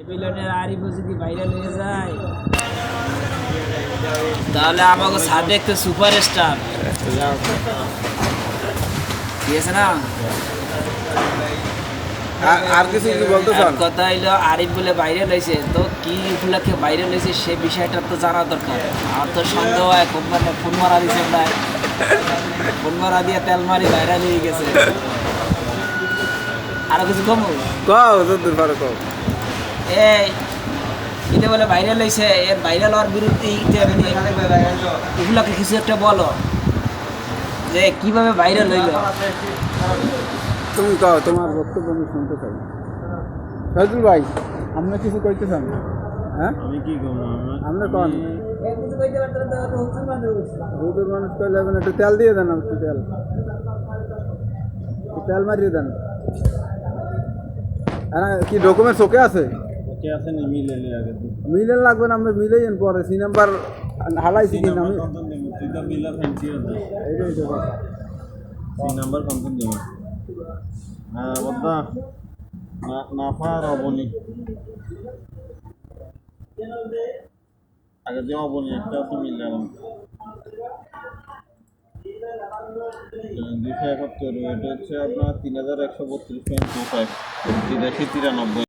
বিলনের আরিফ যদি ভাইরাল হয়ে যায় তাহলে আমাকে সাদেক তো সুপারস্টার ঠিক আছে না। আর কিছু কি বলতে চান? কথা হইলো আরিফ বলে ভাইরাল হয়েছে, তো কি উপলক্ষে ভাইরাল হয়েছে সে বিষয়টা তো জানা দরকার। আমার তো সন্দেহ হয় খুব, মানে ফোন মারা দিয়েছে প্রায়, ফোন মারা দিয়ে তেল মারি ভাইরাল হয়ে গেছে। আরো কিছু কম কও যদ্দূর পারো কও। এই এটা বলে ভাইরাল হয়েছে, এর ভাইরাল হওয়ার বিরুদ্ধে উপলক্ষে কিছু একটা বলো যে কিভাবে ভাইরাল হইলো। তুমি কও, তোমার বক্তব্য আমি শুনতে চাই। ফজলুল ভাই, আপনি কিছু কইতে চান? হ্যাঁ, আমি কি করবো? আপনি কন। হুজুর মানুষ কইলে হবে না, একটু তেল দিয়ে দেন, একটু তেল, একটু তেল মারিয়ে দেন। হ্যাঁ, কি ডকুমেন্টস ওকে আছে? ওকে আছে নি মিলে আগে মিলেন লাগবে না, আমরা মিলেই পরে সি নাম্বার হালাইছি কিন্তু আমি তুই তো মিলা ফ্যান্সি আছে এইটাই তো কথা। তিন নাম্বার কন্টেন্ট দেবো। হ্যাঁ বদ্দা নাফা আর অবনি আগে যে অবনি একটা আছে মিলে 271, এটা হচ্ছে আপনার 3132 93